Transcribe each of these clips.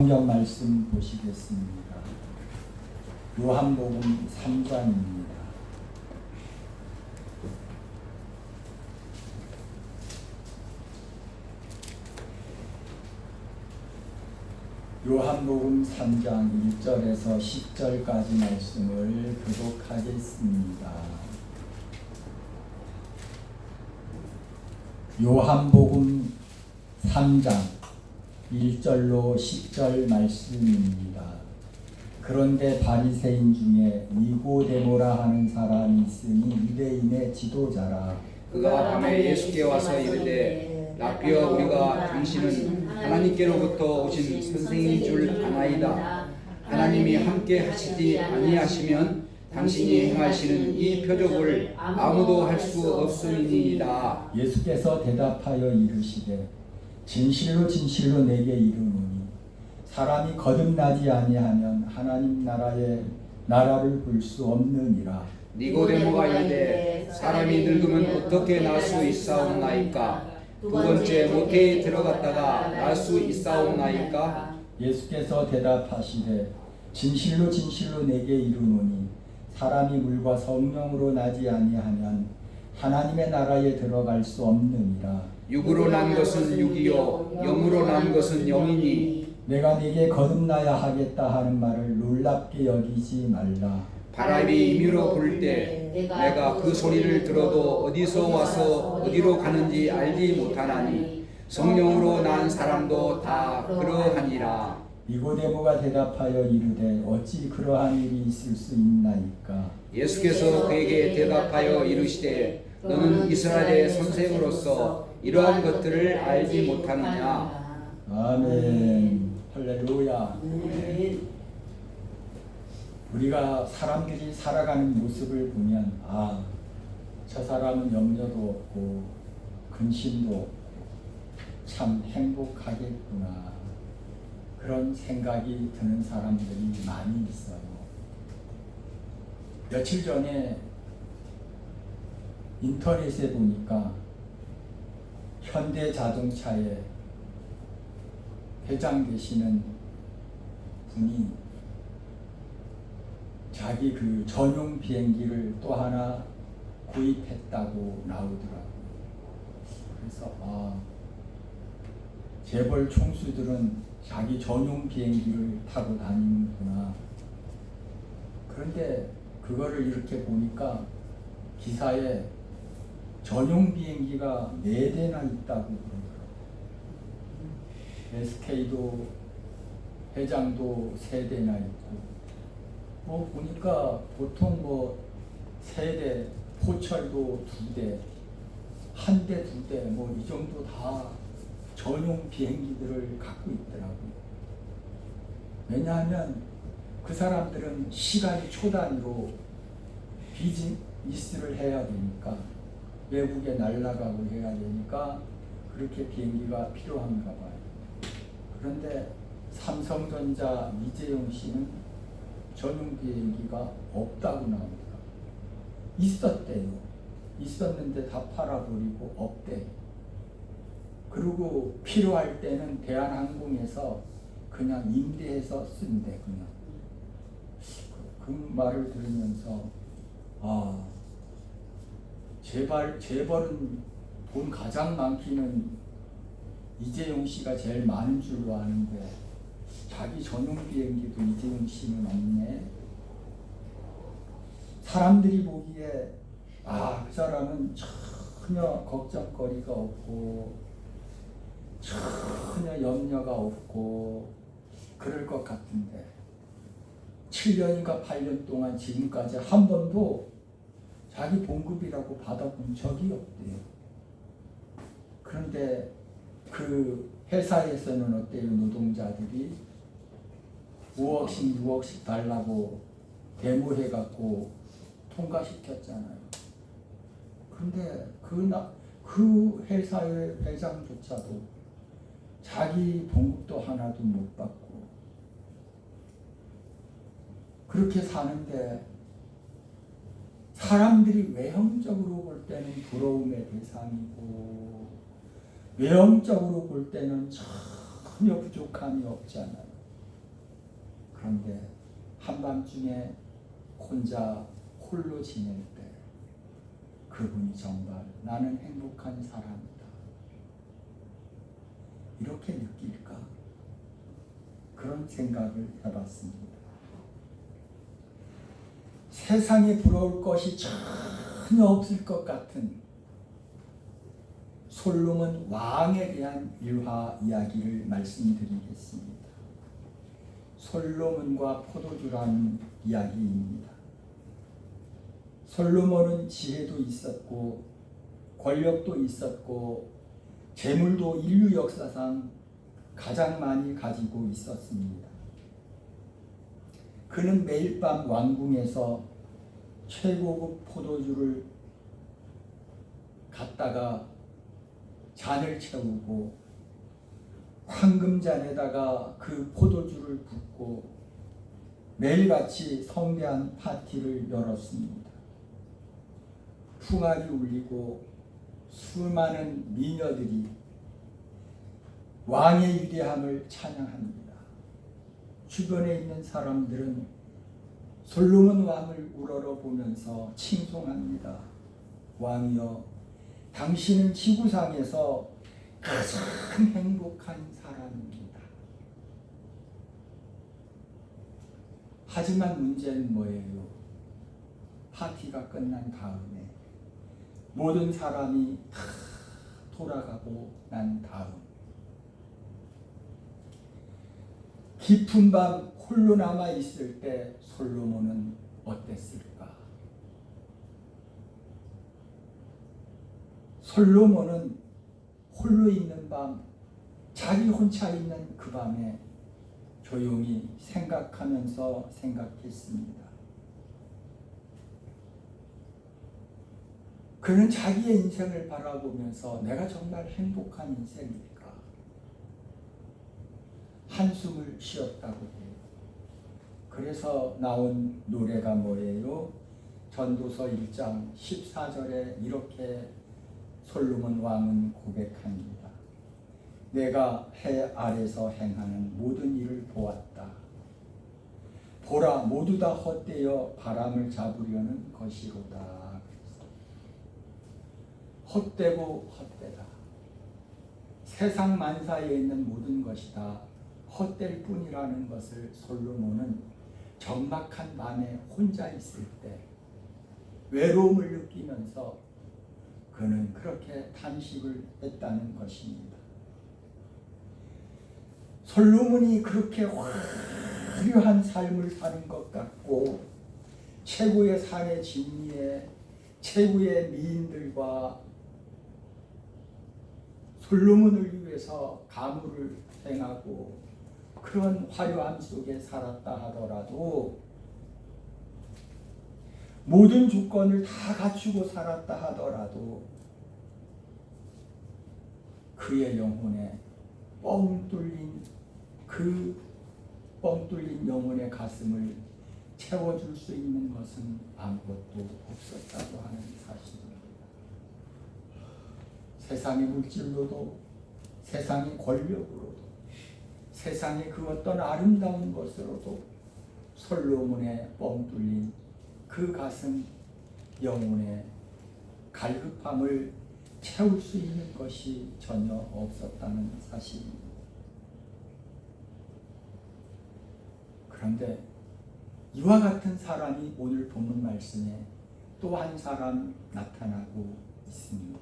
성경 말씀 보시겠습니다. 요한복음 3장입니다. 요한복음 3장 1절에서 10절까지 말씀을 교독하겠습니다. 요한복음 3장 1절로 10절 말씀입니다. 그런데 바리새인 중에 니고데모라 하는 사람이 있으니 유대인의 지도자라. 그가 밤에 예수께 와서 이르되 라삐어, 우리가 당신은 하나님께로부터 오신 선생인 줄 아나이다. 하나님이 함께 하시지 아니하시면 당신이 행하시는 이 표적을 아무도 할 수 없음이니이다. 예수께서 대답하여 이르시되 진실로 진실로 내게 이르노니 사람이 거듭나지 아니하면 하나님 나라를 볼 수 없느니라. 니고데모가 이르되 사람이 늙으면 어떻게 날 수 있사옵나이까? 두 번째 모태에 들어갔다가 날 수 있사옵나이까? 예수께서 대답하시되 진실로 진실로 내게 이르노니 사람이 물과 성령으로 나지 아니하면 하나님의 나라에 들어갈 수 없느니라. 육으로 난 것은 육이요 영으로 난 것은 영이니 내가 네게 거듭나야 하겠다 하는 말을 놀랍게 여기지 말라. 바람이 임의로 불 때 내가 그 소리를 들어도 어디서 와서 어디로 가는지 알지 못하나니 성령으로 난 사람도 다 그러하니라. 니고데모가 대답하여 이르되 어찌 그러한 일이 있을 수 있나이까? 예수께서 그에게 대답하여 이르시되 너는 이스라엘의 선생으로서 이러한 것들을 알지 못하느냐. 아멘. 할렐루야. 우리가 사람들이 살아가는 모습을 보면 저 사람은 염려도 없고 근심도 없고 참 행복하겠구나, 그런 생각이 드는 사람들이 많이 있어요. 며칠 전에 인터넷에 보니까 현대자동차의 회장 되시는 분이 자기 그 전용 비행기를 또 하나 구입했다고 나오더라고요. 그래서 재벌 총수들은 자기 전용 비행기를 타고 다니는구나. 그런데 그거를 이렇게 보니까 기사에 전용 비행기가 4대나 있다고 그러더라고요. SK도 회장도 3대나 있고, 보니까 보통 3대, 포철도 2대, 1대, 2대, 이 정도 다 전용 비행기들을 갖고 있더라고요. 왜냐하면 그 사람들은 시간이 초 단위로 비즈니스를 해야 되니까, 외국에 날아가고 해야 되니까 그렇게 비행기가 필요한가 봐요. 그런데 삼성전자 이재용 씨는 전용 비행기가 없다고 나옵니다. 있었대요. 있었는데 다 팔아버리고 없대. 그리고 필요할 때는 대한항공에서 그냥 임대해서 쓴대. 그냥 그 말을 들으면서 재벌은 돈 가장 많기는 이재용 씨가 제일 많은 줄로 아는데 자기 전용 비행기도 이재용 씨는 없네. 사람들이 보기에 그 사람은 전혀 걱정거리가 없고 전혀 염려가 없고 그럴 것 같은데 7년인가 8년 동안 지금까지 한 번도 자기 봉급이라고 받아본 적이 없대요. 그런데 그 회사에서는 어때요? 노동자들이 5억씩 6억씩 달라고 데모해갖고 통과시켰잖아요. 그런데 그 회사의 회장조차도 자기 봉급도 하나도 못 받고 그렇게 사는데 사람들이 외형적으로 볼 때는 부러움의 대상이고 외형적으로 볼 때는 전혀 부족함이 없잖아요. 그런데 한밤중에 혼자 홀로 지낼 때 그분이 정말 나는 행복한 사람이다 이렇게 느낄까? 그런 생각을 해봤습니다. 세상에 부러울 것이 전혀 없을 것 같은 솔로몬 왕에 대한 일화 이야기를 말씀드리겠습니다. 솔로몬과 포도주라는 이야기입니다. 솔로몬은 지혜도 있었고 권력도 있었고 재물도 인류 역사상 가장 많이 가지고 있었습니다. 그는 매일 밤 왕궁에서 최고급 포도주를 갖다가 잔을 채우고 황금잔에다가 그 포도주를 붓고 매일같이 성대한 파티를 열었습니다. 풍악이 울리고 수많은 미녀들이 왕의 위대함을 찬양합니다. 주변에 있는 사람들은 솔로몬 왕을 우러러보면서 칭송합니다. 왕이여, 당신은 지구상에서 가장 행복한 사람입니다. 하지만 문제는 뭐예요? 파티가 끝난 다음에 모든 사람이 다 돌아가고 난 다음 깊은 밤 홀로 남아 있을 때 솔로몬은 어땠을까? 솔로몬은 홀로 있는 밤, 자기 혼자 있는 그 밤에 조용히 생각하면서 생각했습니다. 그는 자기의 인생을 바라보면서 내가 정말 행복한 인생일까? 한숨을 쉬었다고 해요. 그래서 나온 노래가 뭐예요? 전도서 1장 14절에 이렇게 솔로몬 왕은 고백합니다. 내가 해 아래서 행하는 모든 일을 보았다. 보라, 모두 다 헛되어 바람을 잡으려는 것이로다. 헛되고 헛되다. 세상 만사에 있는 모든 것이 다 헛될 뿐이라는 것을 솔로몬은 적막한 밤에 혼자 있을 때 외로움을 느끼면서 그는 그렇게 탄식을 했다는 것입니다. 솔로몬이 그렇게 화려한 삶을 사는 것 같고 최고의 산의 진미에 최고의 미인들과 솔로몬을 위해서 가무를 행하고 그런 화려함 속에 살았다 하더라도 모든 조건을 다 갖추고 살았다 하더라도 그의 영혼에 뻥 뚫린 영혼의 가슴을 채워줄 수 있는 것은 아무것도 없었다고 하는 사실입니다. 세상의 물질로도 세상의 권력으로도 세상의 그 어떤 아름다운 것으로도 솔로몬의 뻥 뚫린 그 가슴 영혼의 갈급함을 채울 수 있는 것이 전혀 없었다는 사실입니다. 그런데 이와 같은 사람이 오늘 본문 말씀에 또 한 사람 나타나고 있습니다.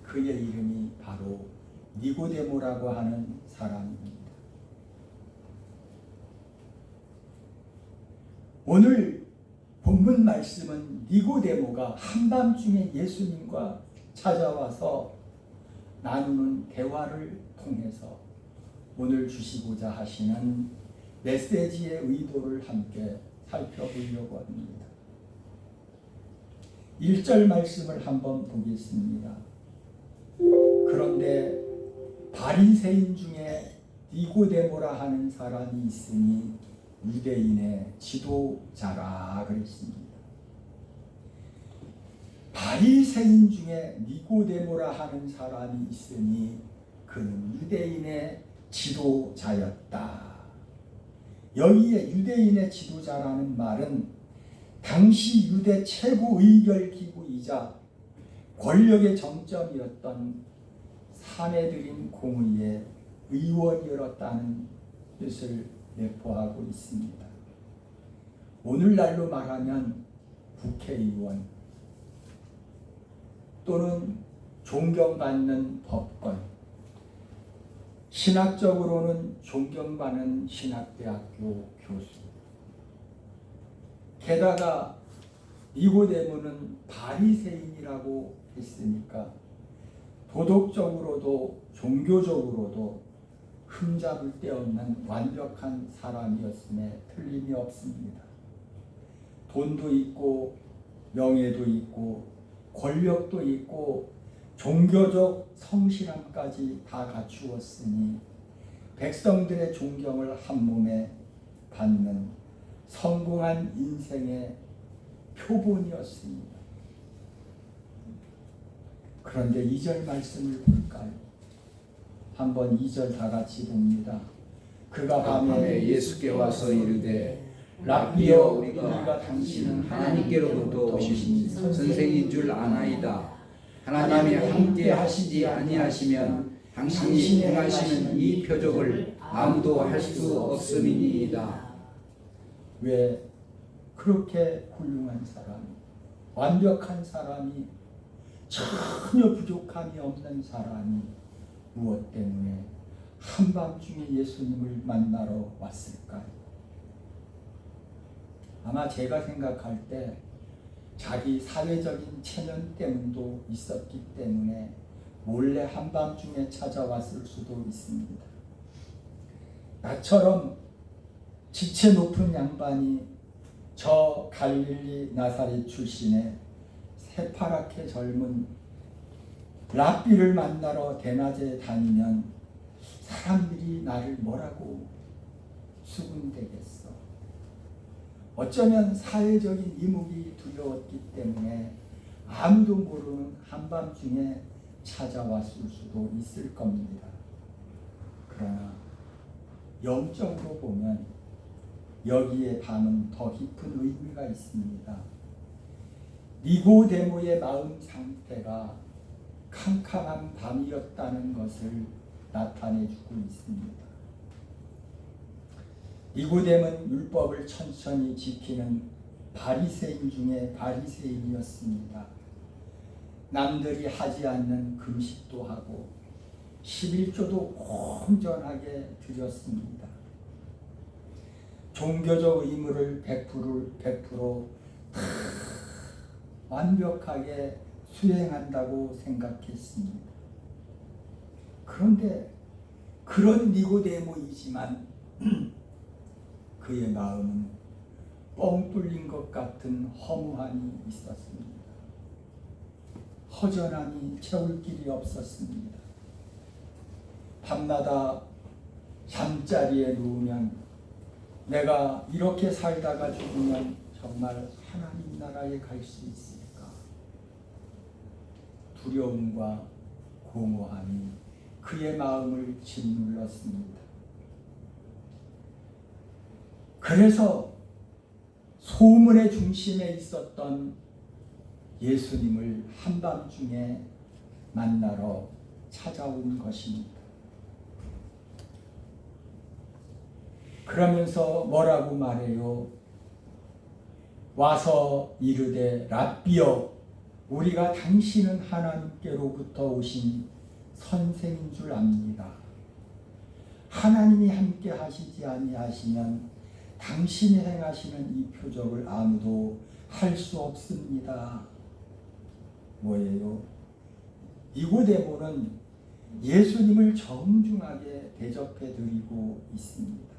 그의 이름이 바로 니고데모라고 하는 사람입니다. 오늘 본문 말씀은 니고데모가 한밤중에 예수님과 찾아와서 나누는 대화를 통해서 오늘 주시고자 하시는 메시지의 의도를 함께 살펴보려고 합니다. 1절 말씀을 한번 보겠습니다. 그런데 바리새인 중에 니고데모라 하는 사람이 있으니 유대인의 지도자라 그랬습니다. 바리새인 중에 니고데모라 하는 사람이 있으니 그는 유대인의 지도자였다. 여기에 유대인의 지도자라는 말은 당시 유대 최고 의결 기구이자 권력의 정점이었던 사내들인 공의의 의원이었다는 뜻을 내포하고 있습니다. 오늘날로 말하면 국회의원 또는 존경받는 법관, 신학적으로는 존경받는 신학대학교 교수. 게다가 니고데모는 바리새인이라고 했으니까 도덕적으로도 종교적으로도 흠잡을 데 없는 완벽한 사람이었음에 틀림이 없습니다. 돈도 있고 명예도 있고 권력도 있고 종교적 성실함까지 다 갖추었으니 백성들의 존경을 한 몸에 받는 성공한 인생의 표본이었습니다. 그런데 2절 말씀을 볼까요? 한번 2절 다 같이 봅니다. 그가 밤에 예수께 와서 이르되 랍비여 우리가 당신은 하나님께로부터 오신 선생인 줄 아나이다. 하나님이 함께 하시지 아니하시면 당신이 행하시는 이 표적을 아무도 할 수 없음이니이다. 왜 그렇게 훌륭한 사람이, 완벽한 사람이, 전혀 부족함이 없는 사람이 무엇 때문에 한밤중에 예수님을 만나러 왔을까요? 아마 제가 생각할 때 자기 사회적인 체면 때문도 있었기 때문에 몰래 한밤중에 찾아왔을 수도 있습니다. 나처럼 지체 높은 양반이 저 갈릴리 나사렛 출신의 새파랗게 젊은 랍비를 만나러 대낮에 다니면 사람들이 나를 뭐라고 수군대겠어. 어쩌면 사회적인 이목이 두려웠기 때문에 아무도 모르는 한밤중에 찾아왔을 수도 있을 겁니다. 그러나 영적으로 보면 여기에 담은 더 깊은 의미가 있습니다. 니고데모의 마음 상태가 캄캄한 밤이었다는 것을 나타내주고 있습니다. 니고데모는 율법을 천천히 지키는 바리새인 중에 바리새인이었습니다. 남들이 하지 않는 금식도 하고 11조도 온전하게 드렸습니다. 종교적 의무를 100% 완벽하게 수행한다고 생각했습니다. 그런데 그런 니고데모이지만 그의 마음은 뻥 뚫린 것 같은 허무함이 있었습니다. 허전함이 채울 길이 없었습니다. 밤마다 잠자리에 누우면 내가 이렇게 살다가 죽으면 정말 하나님 나라에 갈 수 있을까? 두려움과 공허함이 그의 마음을 짓눌렀습니다. 그래서 소문의 중심에 있었던 예수님을 한밤중에 만나러 찾아온 것입니다. 그러면서 뭐라고 말해요? 와서 이르되 랍비여 우리가 당신은 하나님께로부터 오신 선생인 줄 압니다. 하나님이 함께 하시지 아니하시면 당신이 행하시는 이 표적을 아무도 할 수 없습니다. 뭐예요? 니고데모는 예수님을 정중하게 대접해 드리고 있습니다.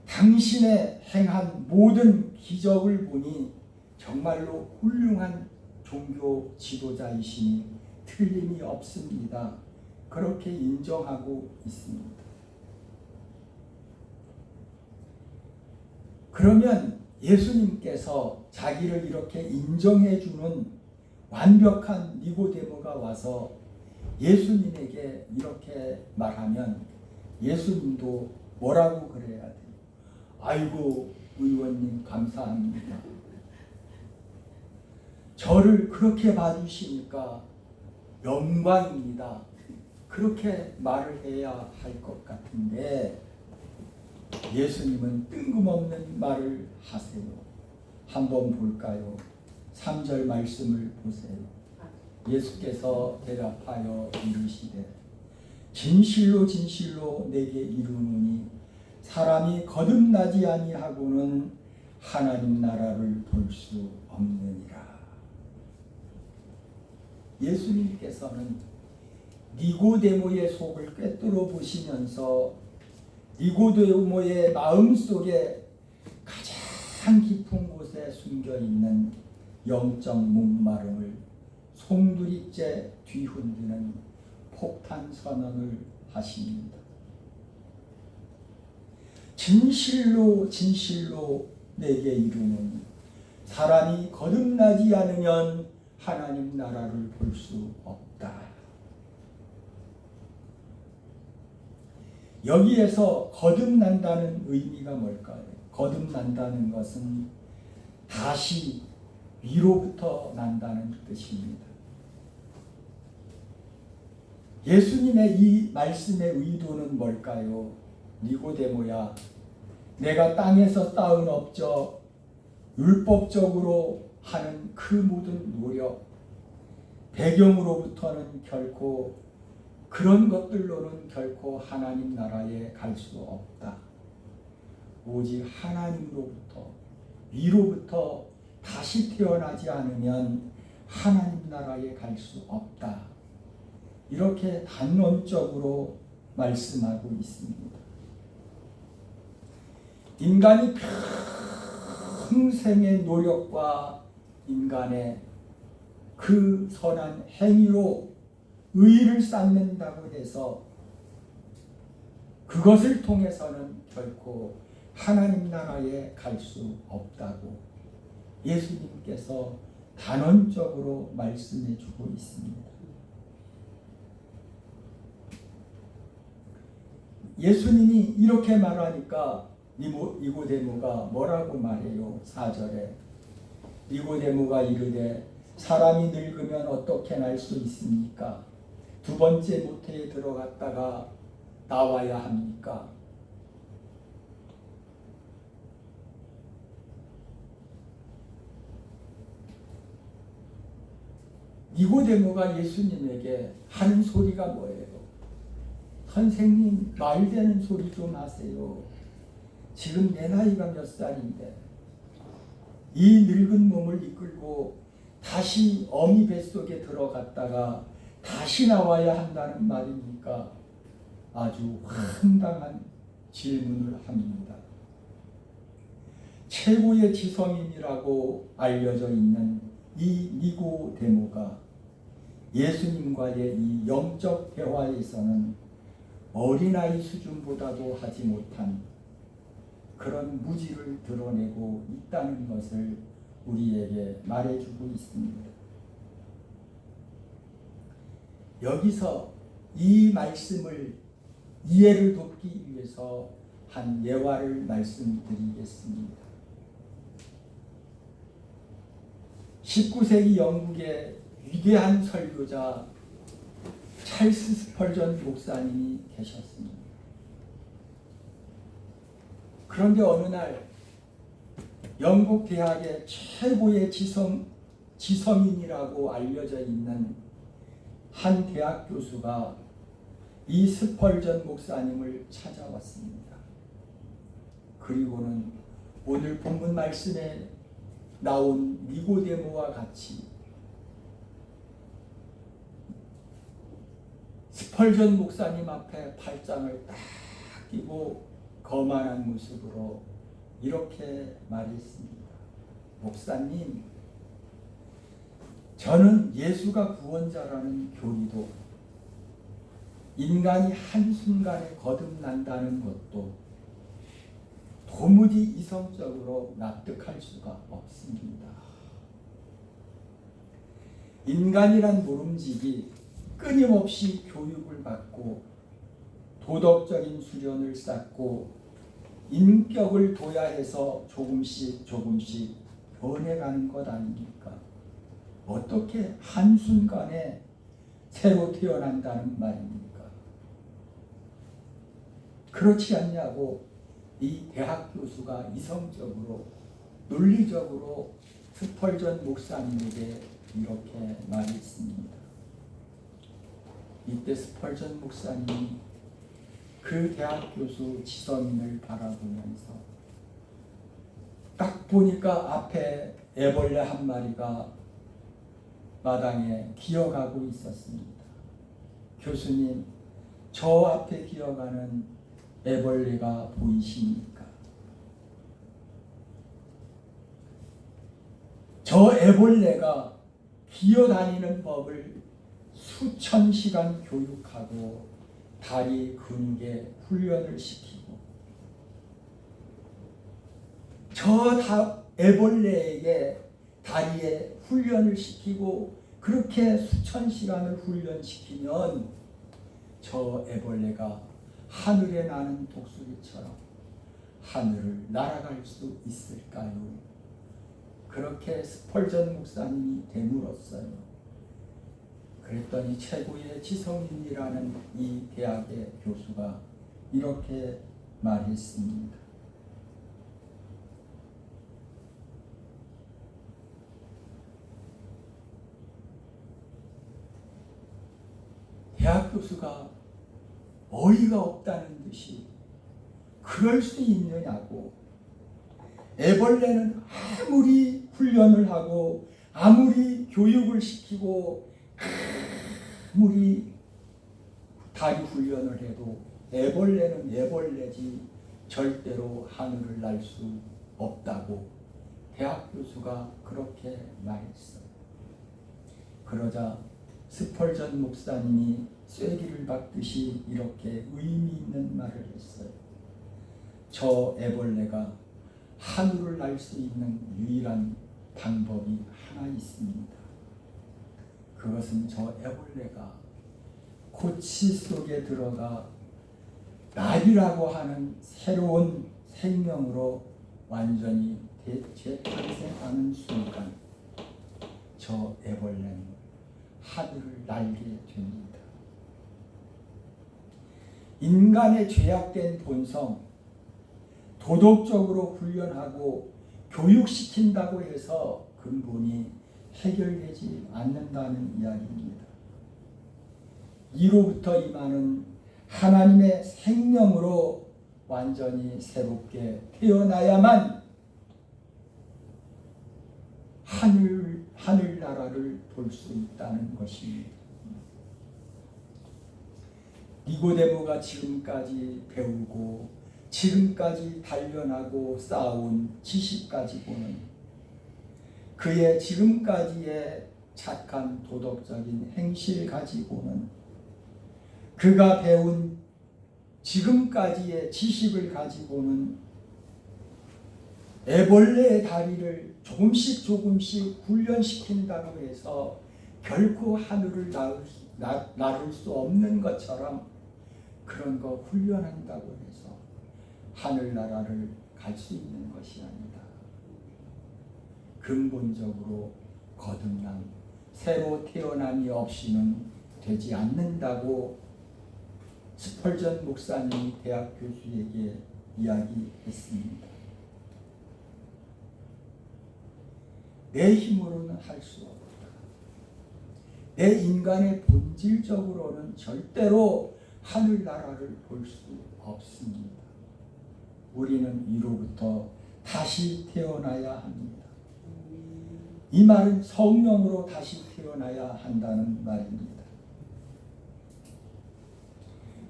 당신의 행한 모든 기적을 보니 정말로 훌륭한 종교 지도자이시니 틀림이 없습니다. 그렇게 인정하고 있습니다. 그러면 예수님께서 자기를 이렇게 인정해 주는 완벽한 니고데모가 와서 예수님에게 이렇게 말하면 예수님도 뭐라고 그래야 돼요? 아이고 의원님 감사합니다. 저를 그렇게 봐주시니까 영광입니다. 그렇게 말을 해야 할 것 같은데 예수님은 뜬금없는 말을 하세요. 한번 볼까요? 3절 말씀을 보세요. 예수께서 대답하여 이르시되 진실로 진실로 내게 이르노니 사람이 거듭나지 아니하고는 하나님 나라를 볼 수 없느니라. 예수님께서는 니고데모의 속을 꿰뚫어 보시면서 니고데모의 마음속에 가장 깊은 곳에 숨겨있는 영적 목마름을 송두리째 뒤흔드는 폭탄 선언을 하십니다. 진실로 진실로 내게 이르노니 사람이 거듭나지 않으면 하나님 나라를 볼 수 없다. 여기에서 거듭난다는 의미가 뭘까요? 거듭난다는 것은 다시 위로부터 난다는 뜻입니다. 예수님의 이 말씀의 의도는 뭘까요? 니고데모야, 내가 땅에서 쌓은 업적, 율법적으로 하는 그 모든 노력, 배경으로부터는 결코 그런 것들로는 결코 하나님 나라에 갈 수 없다. 오직 하나님으로부터 위로부터 다시 태어나지 않으면 하나님 나라에 갈 수 없다. 이렇게 단론적으로 말씀하고 있습니다. 인간이 평생의 노력과 인간의 그 선한 행위로 의의를 쌓는다고 해서 그것을 통해서는 결코 하나님 나라에 갈 수 없다고 예수님께서 단언적으로 말씀해 주고 있습니다. 예수님이 이렇게 말하니까 니고데모가 뭐라고 말해요? 4절에 니고데모가 이르되 사람이 늙으면 어떻게 날 수 있습니까? 두 번째 모태에 들어갔다가 나와야 합니까? 니고데모가 예수님에게 하는 소리가 뭐예요? 선생님, 말 되는 소리 좀 하세요. 지금 내 나이가 몇 살인데 이 늙은 몸을 이끌고 다시 어미 뱃속에 들어갔다가 다시 나와야 한다는 말이니까 아주 황당한 질문을 합니다. 최고의 지성인이라고 알려져 있는 이 니고데모가 예수님과의 이 영적 대화에서는 어린아이 수준보다도 하지 못한 그런 무지를 드러내고 있다는 것을 우리에게 말해주고 있습니다. 여기서 이 말씀을 이해를 돕기 위해서 한 예화를 말씀드리겠습니다. 19세기 영국의 위대한 설교자 찰스 스펄전 목사님이 계셨습니다. 그런데 어느 날 영국 대학의 최고의 지성인이라고 알려져 있는 한 대학 교수가 이 스펄전 목사님을 찾아왔습니다. 그리고는 오늘 본문 말씀에 나온 니고데모와 같이 스펄전 목사님 앞에 팔짱을 딱 끼고 거만한 모습으로 이렇게 말했습니다. 목사님, 저는 예수가 구원자라는 교리도 인간이 한순간에 거듭난다는 것도 도무지 이성적으로 납득할 수가 없습니다. 인간이란 모름지기 끊임없이 교육을 받고 도덕적인 수련을 쌓고 인격을 둬야해서 조금씩 변해가는 것 아닙니까? 어떻게 한순간에 새로 태어난다는 말입니까? 그렇지 않냐고 이 대학 교수가 이성적으로 논리적으로 스펄전 목사님에게 이렇게 말했습니다. 이때 스펄전 목사님이 그 대학 교수 지성인을 바라보면서 딱 보니까 앞에 애벌레 한 마리가 마당에 기어가고 있었습니다. 교수님, 저 앞에 기어가는 애벌레가 보이십니까? 저 애벌레가 기어다니는 법을 수천 시간 교육하고 다리 근육에 훈련을 시키고 저 애벌레에게 다리에 훈련을 시키고 그렇게 수천 시간을 훈련시키면 저 애벌레가 하늘에 나는 독수리처럼 하늘을 날아갈 수 있을까요? 그렇게 스펄전 목사님이 되물었어요. 그랬더니 최고의 지성인이라는 이 대학의 교수가 이렇게 말했습니다. 대학 교수가 어이가 없다는 듯이 그럴 수 있느냐고. 애벌레는 아무리 훈련을 하고 아무리 교육을 시키고 아무리 다리 훈련을 해도 애벌레는 애벌레지 절대로 하늘을 날 수 없다고 대학 교수가 그렇게 말했어요. 그러자 스펄전 목사님이 쐐기를 박듯이 이렇게 의미 있는 말을 했어요. 저 애벌레가 하늘을 날 수 있는 유일한 방법이 하나 있습니다. 그것은 저 애벌레가 고치 속에 들어가 날이라고 하는 새로운 생명으로 완전히 재탄생하는 순간 저 애벌레는 하늘을 날게 됩니다. 인간의 죄악된 본성, 도덕적으로 훈련하고 교육시킨다고 해서 근본이 해결되지 않는다는 이야기입니다. 이로부터 임하는 하나님의 생명으로 완전히 새롭게 태어나야만 하늘나라를 볼 수 있다는 것입니다. 니고데모가 지금까지 배우고 지금까지 단련하고 쌓아온 지식 가지고는 그의 지금까지의 착한 도덕적인 행실 가지고는 그가 배운 지금까지의 지식을 가지고는 애벌레의 다리를 조금씩 훈련시킨다고 해서 결코 하늘을 나를 수 없는 것처럼 그런 거 훈련한다고 해서 하늘나라를 갈 수 있는 것이 아니다. 근본적으로 거듭남, 새로 태어남이 없이는 되지 않는다고 스펄전 목사님이 대학 교수에게 이야기했습니다. 내 힘으로는 할 수 없다. 내 인간의 본질적으로는 절대로 하늘나라를 볼 수 없습니다. 우리는 이로부터 다시 태어나야 합니다. 이 말은 성령으로 다시 태어나야 한다는 말입니다.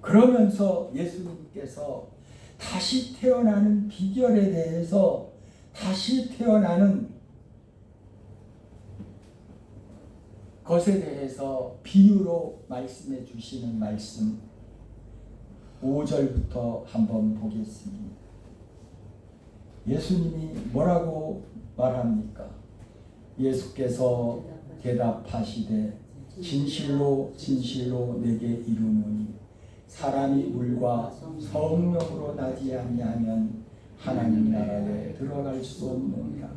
그러면서 예수님께서 다시 태어나는 비결에 대해서 다시 태어나는 것에 대해서 비유로 말씀해 주시는 말씀 5절부터 한번 보겠습니다. 예수님이 뭐라고 말합니까? 예수께서 대답하시되 진실로 진실로 내게 이르노니 사람이 물과 성령으로 나지 아니하면 하나님 나라에 들어갈 수 없느니라.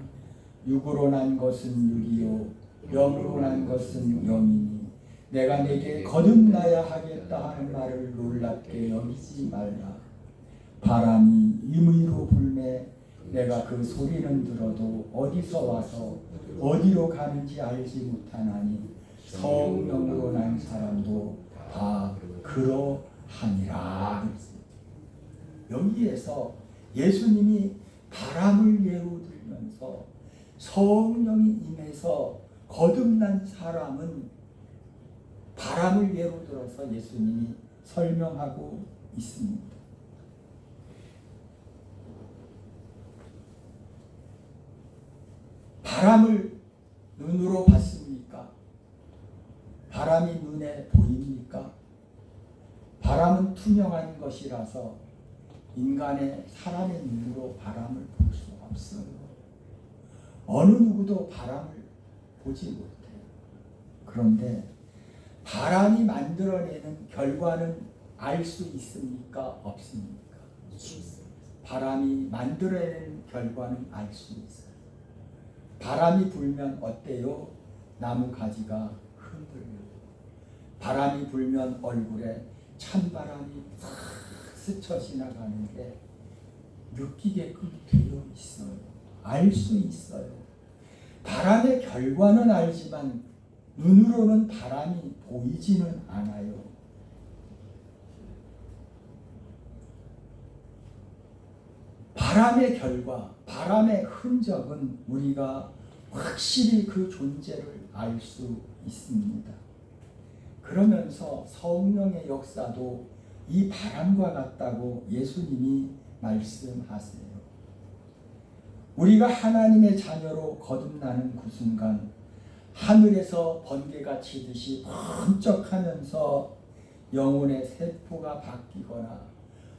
육으로 난 것은 육이요 영으로 난 것은 영이니 내가 내게 거듭나야 하겠다 하는 말을 놀랍게 여기지 말라. 바람이 임의로 불매 내가 그 소리는 들어도 어디서 와서 어디로 가는지 알지 못하나니 성령으로 난 사람도 다 그러하니라. 여기에서 예수님이 바람을 예로 들면서 성령이 임해서 거듭난 사람은 바람을 예로 들어서 예수님이 설명하고 있습니다. 바람을 눈으로 봤습니까? 바람이 눈에 보입니까? 바람은 투명한 것이라서 사람의 눈으로 바람을 볼 수 없어요. 어느 누구도 바람을 보지 못해요. 그런데 바람이 만들어내는 결과는 알 수 있습니까? 없습니까? 바람이 만들어내는 결과는 알 수 있어요. 바람이 불면 어때요? 나무 가지가 흔들려요. 바람이 불면 얼굴에 찬바람이 싹 스쳐 지나가는 게 느끼게끔 되어 있어요. 알 수 있어요. 바람의 결과는 알지만 눈으로는 바람이 보이지는 않아요. 바람의 결과, 바람의 흔적은 우리가 확실히 그 존재를 알 수 있습니다. 그러면서 성령의 역사도 이 바람과 같다고 예수님이 말씀하세요. 우리가 하나님의 자녀로 거듭나는 그 순간 하늘에서 번개가 치듯이 번쩍하면서 영혼의 세포가 바뀌거나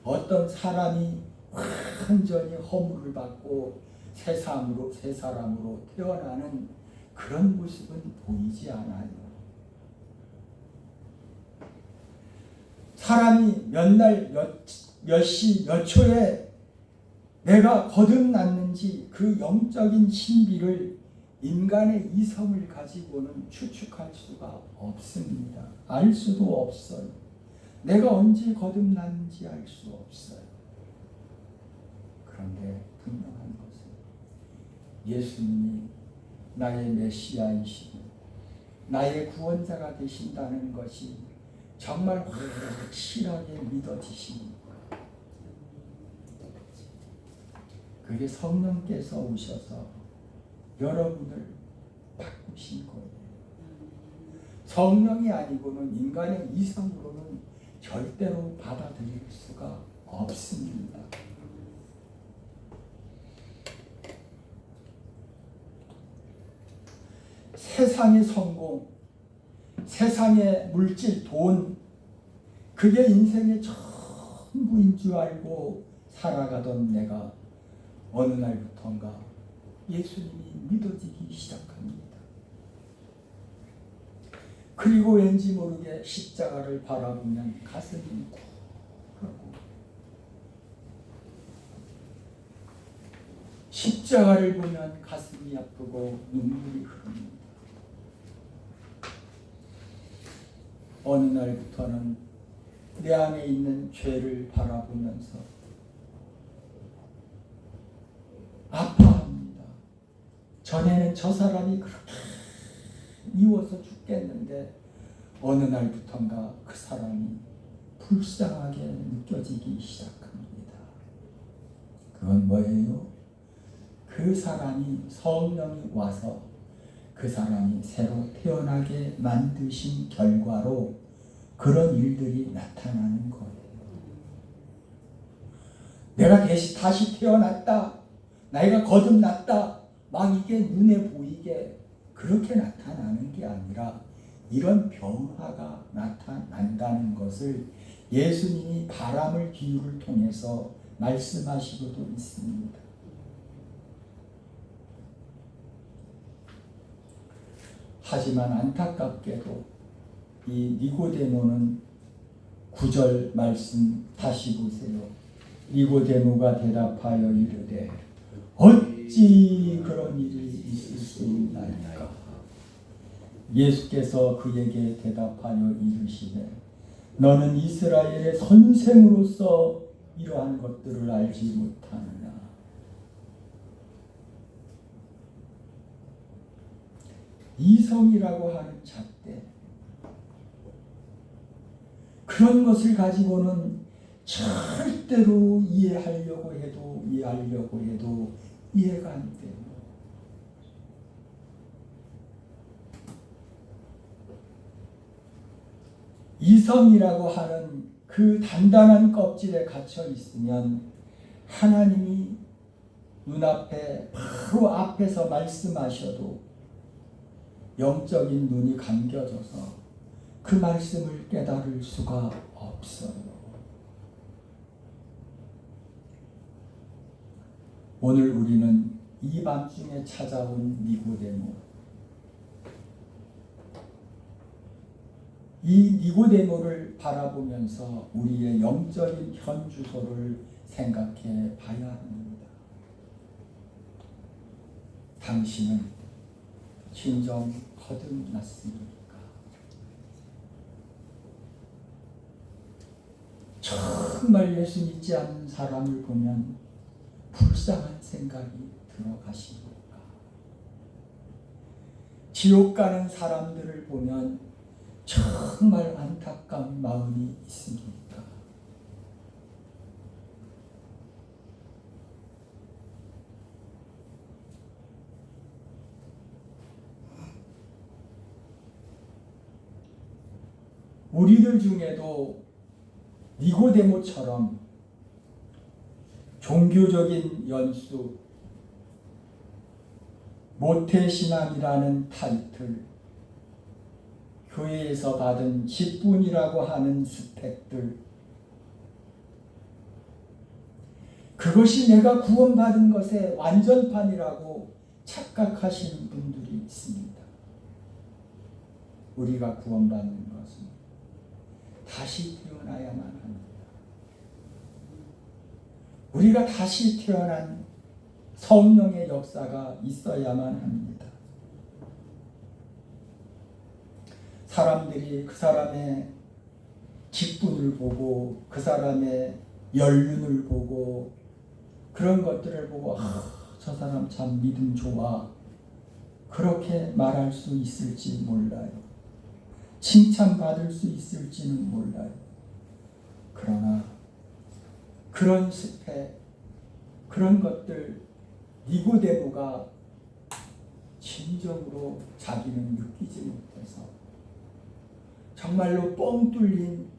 어떤 사람이 완전히 허물을 받고 새 사람으로 태어나는 그런 모습은 보이지 않아요. 사람이 몇 날, 몇 시, 몇 초에 내가 거듭났는지 그 영적인 신비를 인간의 이성을 가지고는 추측할 수가 없습니다. 알 수도 없어요. 내가 언제 거듭났는지 알 수 없어요. 그런데 분명한 것은 예수님이 나의 메시아이시고 나의 구원자가 되신다는 것이 정말 확실하게 믿어지십니까? 그게 성령께서 오셔서 여러분을 바꾸신 거예요. 성령이 아니고는 인간의 이성으로는 절대로 받아들일 수가 없습니다. 세상의 성공, 세상의 물질, 돈, 그게 인생의 전부인 줄 알고 살아가던 내가 어느 날부턴가 예수님이 믿어지기 시작합니다. 그리고 왠지 모르게 십자가를 바라보면 가슴이 쿵하고 십자가를 보면 가슴이 아프고 눈물이 흐릅니다. 어느 날부터는 내 안에 있는 죄를 바라보면서 아파합니다. 전에는 저 사람이 그렇게 미워서 죽겠는데 어느 날부턴가 그 사람이 불쌍하게 느껴지기 시작합니다. 그건 뭐예요? 그 사람이 성령이 와서 그 사람이 새로 태어나게 만드신 결과로 그런 일들이 나타나는 거예요. 내가 다시 태어났다, 내가 거듭났다, 막 이게 눈에 보이게 그렇게 나타나는 게 아니라 이런 변화가 나타난다는 것을 예수님이 바람을 비유를 통해서 말씀하시고도 있습니다. 하지만 안타깝게도 이 니고데모는 9절 말씀 다시 보세요. 니고데모가 대답하여 이르되 어찌 그런 일이 있을 수 있나이까. 예수께서 그에게 대답하여 이르시되 너는 이스라엘의 선생으로서 이러한 것들을 알지 못하느냐. 이성이라고 하는 잣대, 그런 것을 가지고는 절대로 이해하려고 해도 이해가 안 돼요. 이성이라고 하는 그 단단한 껍질에 갇혀 있으면 하나님이 눈앞에 바로 앞에서 말씀하셔도 영적인 눈이 감겨져서 그 말씀을 깨달을 수가 없어요. 오늘 우리는 이 밤중에 찾아온 니고데모, 이 니고데모를 바라보면서 우리의 영적인 현주소를 생각해 봐야 합니다. 당신은 진정 거듭났습니까? 정말 예수 믿지 않는 사람을 보면 불쌍한 생각이 들어가십니까? 지옥 가는 사람들을 보면 정말 안타까운 마음이 있습니까? 우리들 중에도 니고데모처럼 종교적인 연수, 모태신앙이라는 타이틀, 교회에서 받은 직분이라고 하는 스펙들, 그것이 내가 구원받은 것의 완전판이라고 착각하시는 분들이 있습니다. 우리가 구원받는 것은 다시 태어나야만 합니다. 우리가 다시 태어난 성령의 역사가 있어야만 합니다. 사람들이 그 사람의 직분을 보고 그 사람의 연륜을 보고 그런 것들을 보고 저 사람 참 믿음 좋아, 그렇게 말할 수 있을지 몰라요. 칭찬받을 수 있을지는 몰라요. 그러나 그런 스펙, 그런 것들 니고데모가 진정으로 자기는 느끼지 못해서 정말로 뻥 뚫린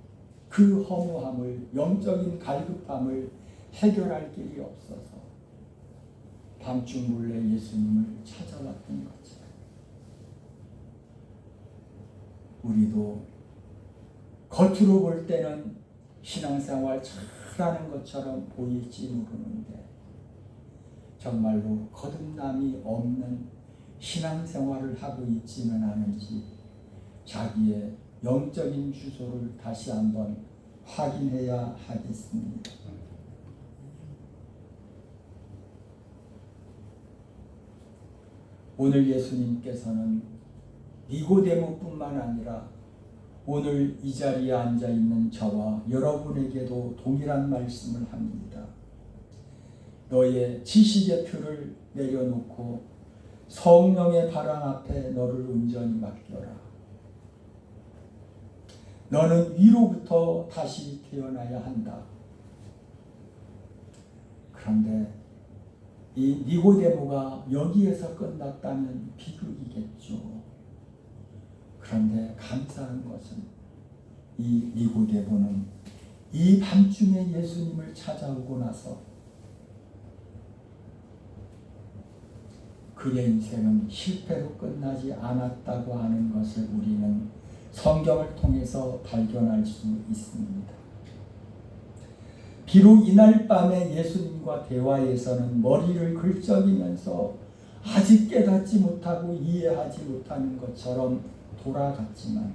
그 허무함을, 영적인 갈급함을 해결할 길이 없어서 밤중 몰래 예수님을 찾아왔던 거죠. 우리도 겉으로 볼 때는 신앙생활 잘하는 것처럼 보일지 모르는데 정말로 거듭남이 없는 신앙생활을 하고 있지는 않은지 자기의 영적인 주소를 다시 한번 확인해야 하겠습니다. 오늘 예수님께서는 니고데모뿐만 아니라 오늘 이 자리에 앉아있는 저와 여러분에게도 동일한 말씀을 합니다. 너의 지식의 틀을 내려놓고 성령의 바람 앞에 너를 온전히 맡겨라. 너는 위로부터 다시 태어나야 한다. 그런데 이 니고데모가 여기에서 끝났다면 비극이겠죠. 그런데 감사한 것은 이 니고데모는 이 밤중에 예수님을 찾아오고 나서 그의 인생은 실패로 끝나지 않았다고 하는 것을 우리는 성경을 통해서 발견할 수 있습니다. 비록 이날 밤에 예수님과 대화에서는 머리를 긁적이면서 아직 깨닫지 못하고 이해하지 못하는 것처럼 돌아갔지만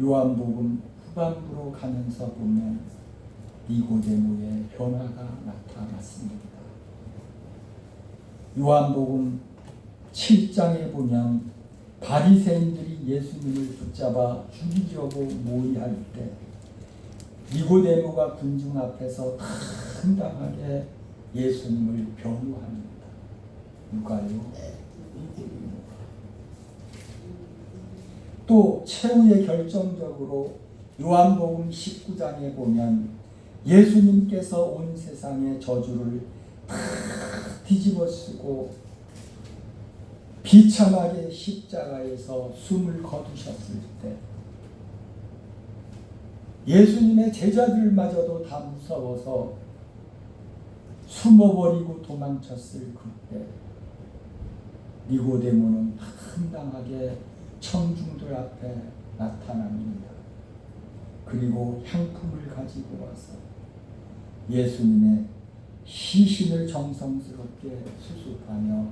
요한복음 후반부로 가면서 보면 니고데모의 변화가 나타났습니다. 요한복음 7장에 보면 바리새인들이 예수님을 붙잡아 죽이려고 모의할 때 니고데모가 군중 앞에서 당당하게 예수님을 변호합니다. 누가요? 또 최후의 결정적으로 요한복음 19장에 보면 예수님께서 온 세상의 저주를 다 뒤집어쓰고 비참하게 십자가에서 숨을 거두셨을 때 예수님의 제자들마저도 다 무서워서 숨어버리고 도망쳤을 그때 니고데모는 당당하게 청중들 앞에 나타납니다. 그리고 향품을 가지고 와서 예수님의 시신을 정성스럽게 수습하며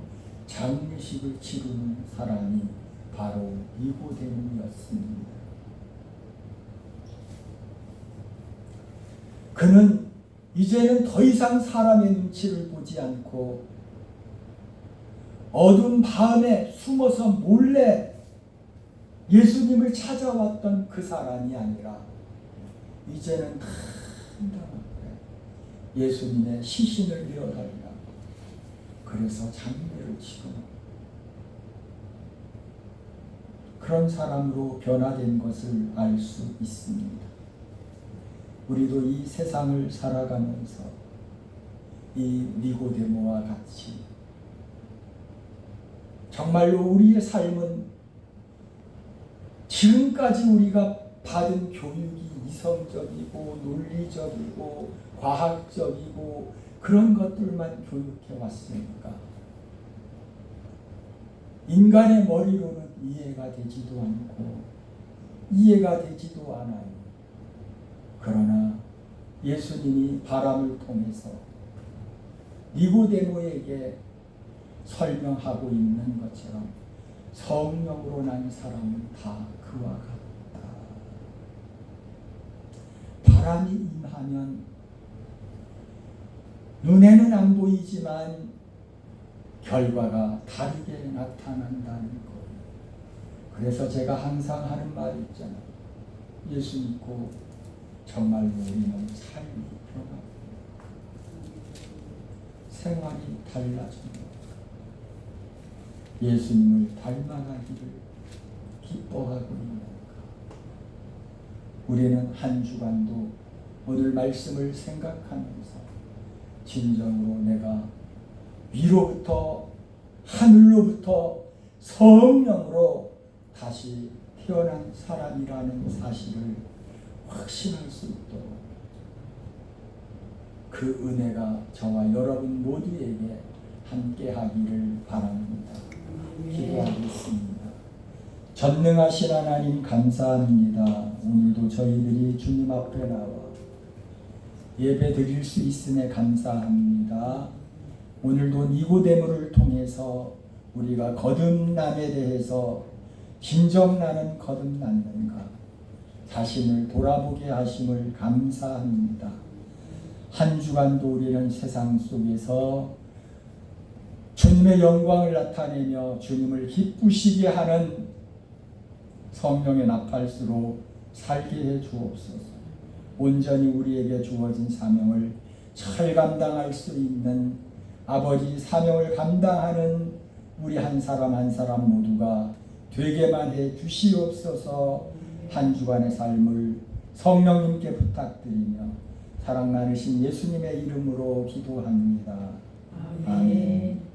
장례식을 치르는 사람이 바로 니고데모였습니다. 그는 이제는 더 이상 사람의 눈치를 보지 않고 어두운 밤에 숨어서 몰래 예수님을 찾아왔던 그 사람이 아니라 이제는 당당하게 예수님의 시신을 내어달라. 그래서 장례를 치르는 그런 사람으로 변화된 것을 알 수 있습니다. 우리도 이 세상을 살아가면서 이 니고데모와 같이 정말로 우리의 삶은 지금까지 우리가 받은 교육이 이성적이고 논리적이고 과학적이고 그런 것들만 교육해 왔으니까 인간의 머리로는 이해가 되지도 않고 이해가 되지도 않아요. 그러나 예수님이 바람을 통해서 니고데모에게 설명하고 있는 것처럼 성령으로 난 사람은 다 그와 같다. 바람이 임하면 눈에는 안 보이지만 결과가 다르게 나타난다는 거예요. 그래서 제가 항상 하는 말이 있잖아요. 예수 믿고 정말로 우리는 삶이 변하고 생활이 달라집니다. 예수님을 닮아가기를 기뻐하고 있는가. 우리는 한 주간도 오늘 말씀을 생각하면서 진정으로 내가 위로부터 하늘로부터 성령으로 다시 태어난 사람이라는 사실을 확신할 수 있도록 그 은혜가 저와 여러분 모두에게 함께 하기를 바랍니다. 기도하겠습니다. 전능하신 하나님 감사합니다. 오늘도 저희들이 주님 앞에 나와 예배 드릴 수 있음에 감사합니다. 오늘도 니고데모를 통해서 우리가 거듭남에 대해서 진정나는 거듭났는가 자신을 돌아보게 하심을 감사합니다. 한 주간도 우리는 세상 속에서 주님의 영광을 나타내며 주님을 기쁘시게 하는 성령의 나팔수로 살게 해 주옵소서. 온전히 우리에게 주어진 사명을 잘 감당할 수 있는 아버지 사명을 감당하는 우리 한 사람 한 사람 모두가 되게만 해 주시옵소서. 한 주간의 삶을 성령님께 부탁드리며 사랑 나누신 예수님의 이름으로 기도합니다. 아멘.